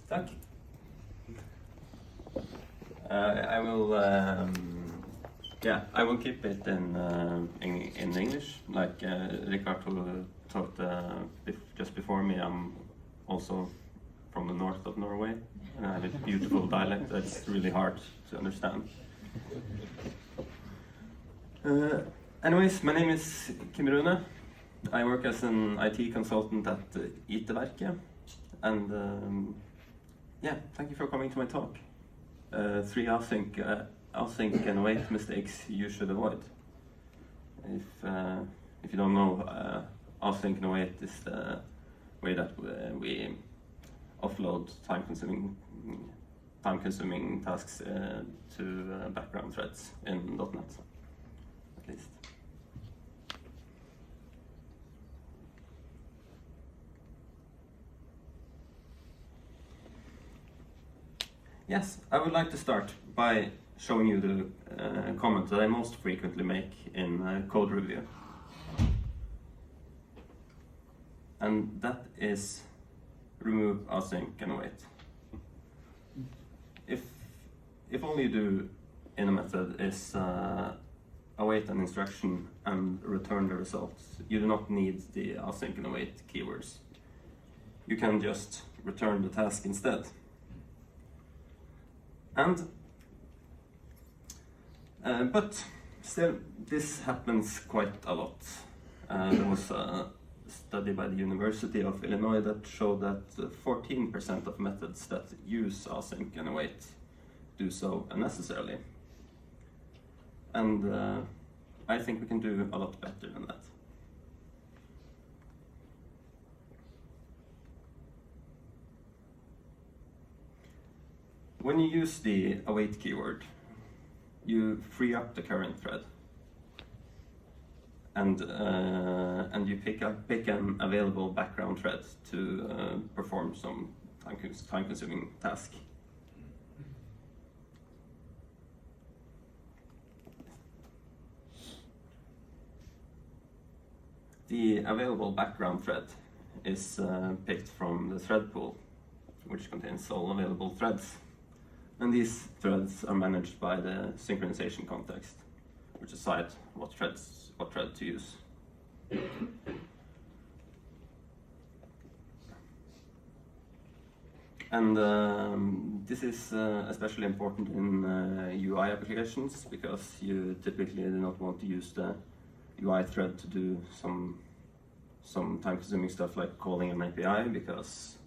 Tack. I will, I will keep it in English. Like Ricardo talked just before me. I'm also from the north of Norway, and I have a beautiful dialect that's really hard to understand. Anyways, my name is Kim Rune. I work as an IT consultant at IT-verket, and thank you for coming to my talk. 3 async and await mistakes you should avoid. If you don't know, async and await is the way that we offload time-consuming tasks to background threads in .NET, at least. Yes, I would like to start by showing you the comment that I most frequently make in code review. And that is remove async and await. If all you do in a method is await an instruction and return the results, you do not need the async and await keywords. You can just return the task instead. But still, this happens quite a lot. There was a study by the University of Illinois that showed that 14% of methods that use async and await do so unnecessarily. And I think we can do a lot better than that. When you use the await keyword, you free up the current thread, and you pick an available background thread to perform some time-consuming task. The available background thread is picked from the thread pool, which contains all available threads. And these threads are managed by the synchronization context, which decides what thread to use. And this is especially important in UI applications, because you typically do not want to use the UI thread to do some time-consuming stuff like calling an API, because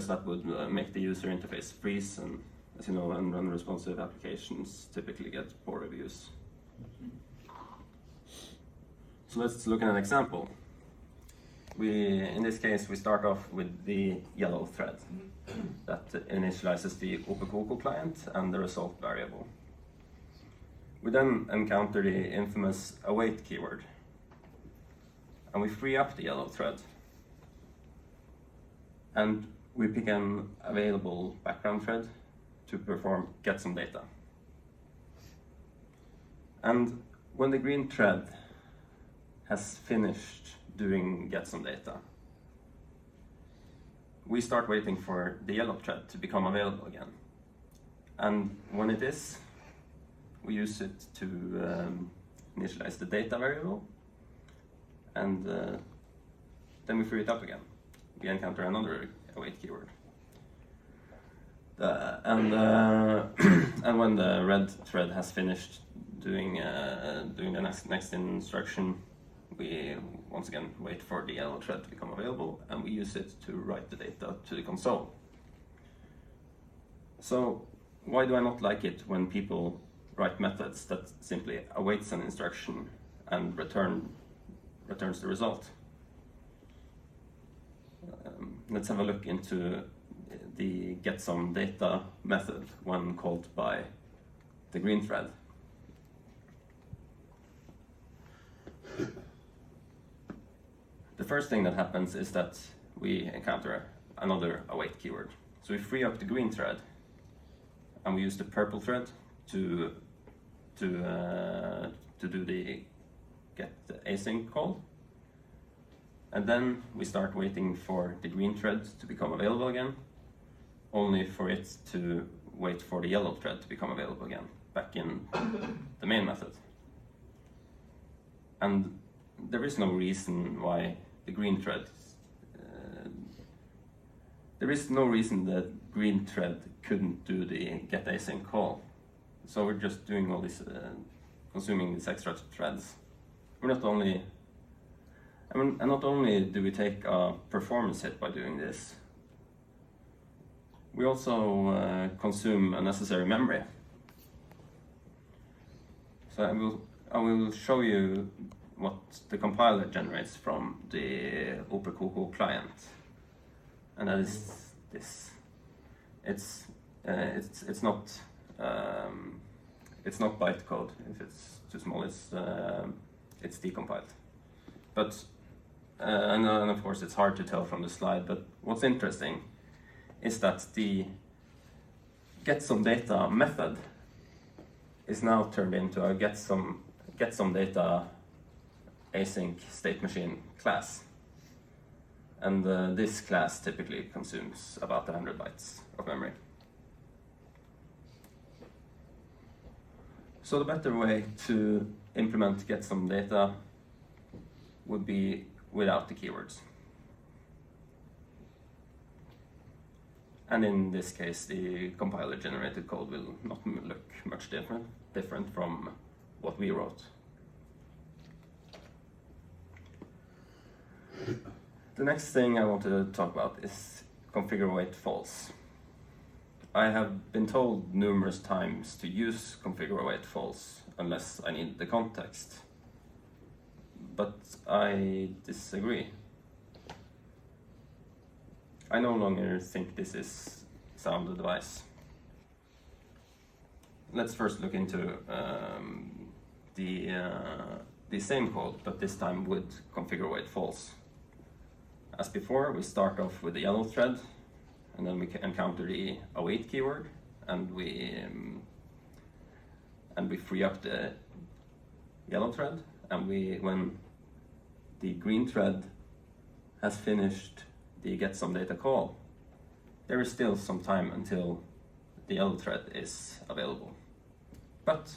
that would make the user interface freeze, and as you know, unresponsive applications typically get poor reviews. So let's look at an example. In this case, we start off with the yellow thread that initializes the Opkoko client and the result variable. We then encounter the infamous await keyword, and we free up the yellow thread. And we pick an available background thread to perform get some data. And when the green thread has finished doing get some data, we start waiting for the yellow thread to become available again. And when it is, we use it to initialize the data variable, and then we free it up again. We encounter another await keyword. And when the red thread has finished doing the next instruction, we once again wait for the yellow thread to become available, and we use it to write the data to the console. So why do I not like it when people write methods that simply awaits an instruction and returns the result? Let's have a look into the get some data method when called by the green thread. The first thing that happens is that we encounter another await keyword. So we free up the green thread, and we use the purple thread to do the get async call. And then we start waiting for the green thread to become available again, only for it to wait for the yellow thread to become available again, back in the main method. And there is no reason why the green thread, there is no reason that green thread couldn't do the get async call. So we're just doing all this, consuming these extra threads. We're not only, and not only do we take a performance hit by doing this, we also consume unnecessary memory. So I will show you what the compiler generates from the Opkoko client, and that is this. It's not bytecode. If it's too small, it's decompiled. But and of course it's hard to tell from the slide. But what's interesting is that the get some data method is now turned into a get some data async state machine class, and this class typically consumes about 100 bytes of memory. So the better way to implement get some data would be without the keywords. And in this case, the compiler generated code will not look much different from what we wrote. The next thing I want to talk about is configure await false. I have been told numerous times to use configure await false unless I need the context, but I disagree. I no longer think this is sound advice. Let's first look into the same code, but this time with configure await false. As before, we start off with the yellow thread, and then we encounter the await keyword, and we free up the yellow thread, and when the green thread has finished the get some data call, there is still some time until the yellow thread is available. But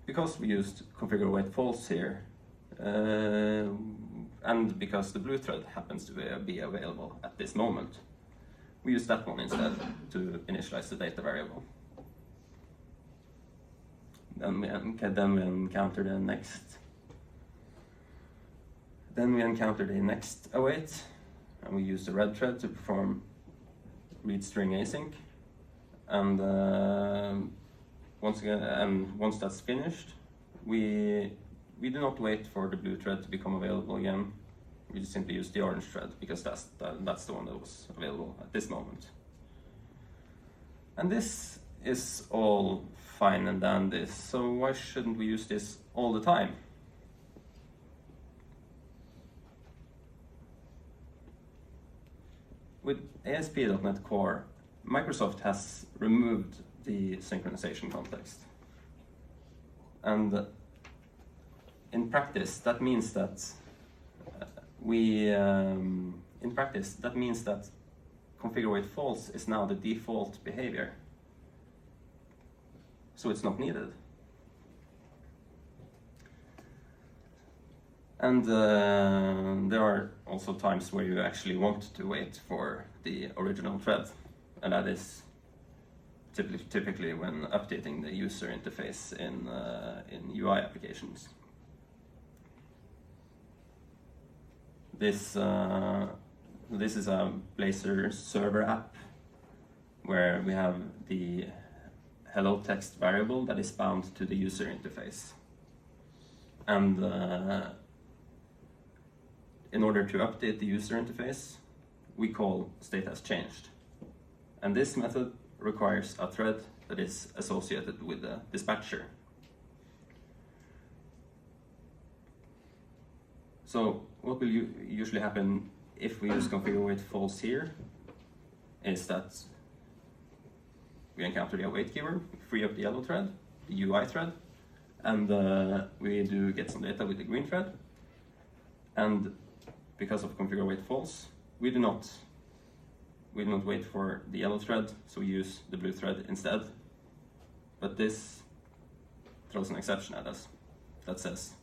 because we used configure await false here, and because the blue thread happens to be available at this moment, we use that one instead to initialize the data variable. Then we encounter the next. Then we encounter the next await, and we use the red thread to perform read string async. And once that's finished, we do not wait for the blue thread to become available again. We just simply use the orange thread because that's the one that was available at this moment. And this is all fine and dandy, so why shouldn't we use this all the time? With ASP.NET Core, Microsoft has removed the synchronization context. And in practice, that means that configure await false is now the default behavior. So it's not needed. And there are also times where you actually want to wait for the original thread, and that is typically when updating the user interface in UI applications. This is a Blazor server app where we have the hello text variable that is bound to the user interface. And in order to update the user interface, we call state has changed. And this method requires a thread that is associated with the dispatcher. So what will usually happen if we use configure await false here is that we encounter the await keyword, free up the yellow thread, the UI thread, and we do get some data with the green thread. And because of configure await false, we do not will not wait for the yellow thread, so we use the blue thread instead. But this throws an exception at us that says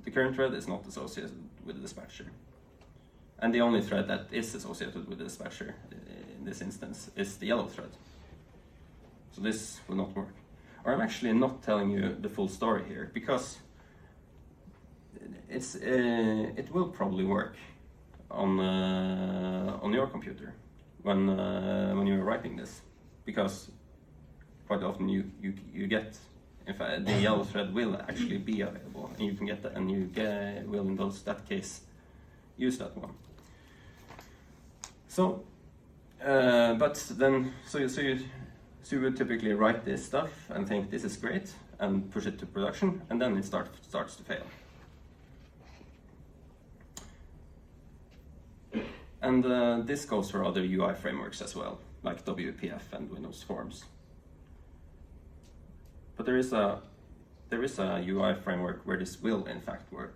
the current thread is not associated with the dispatcher. And the only thread that is associated with the dispatcher in this instance is the yellow thread. So this will not work. Or I'm actually not telling you the full story here, because it will probably work on your computer when you're writing this, because quite often you get, in fact, the yellow thread will actually be available, and you can get that, and you will in that case use that one. So, but then you would typically write this stuff and think this is great and push it to production, and then it starts to fail. And this goes for other UI frameworks as well, like WPF and Windows Forms. But there is a UI framework where this will in fact work,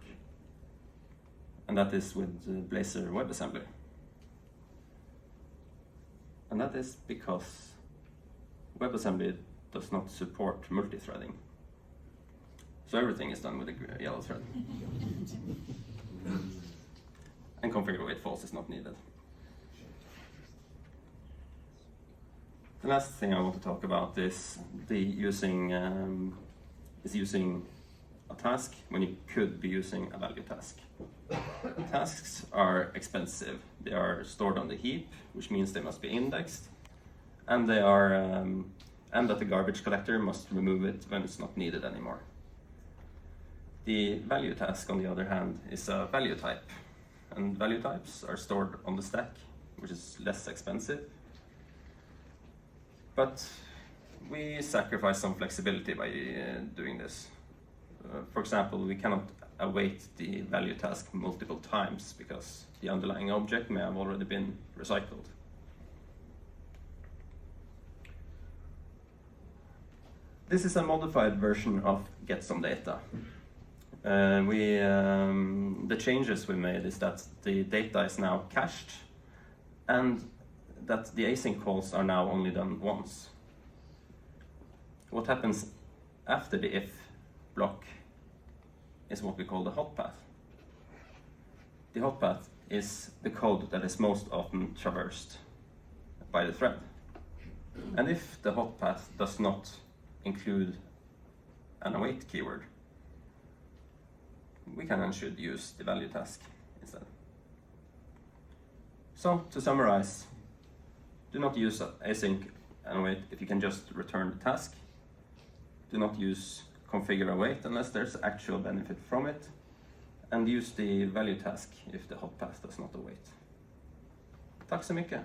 and that is with Blazor WebAssembly. And that is because WebAssembly does not support multi-threading. So everything is done with a yellow thread. And configure await false is not needed. The last thing I want to talk about is using a task when you could be using a value task. Tasks are expensive. They are stored on the heap, which means they must be indexed, and they are and that the garbage collector must remove it when it's not needed anymore. The value task, on the other hand, is a value type, and value types are stored on the stack, which is less expensive. But we sacrifice some flexibility by doing this. For example, we cannot await the value task multiple times because the underlying object may have already been recycled. This is a modified version of getSomeData. The changes we made is that the data is now cached, and that the async calls are now only done once. What happens after the if block is what we call the hot path. The hot path is the code that is most often traversed by the thread. And if the hot path does not include an await keyword, we can and should use the value task instead. So, to summarize, do not use async and await if you can just return the task. Do not use configure await unless there's actual benefit from it. And use the value task if the hot path does not await. Tack så mycket.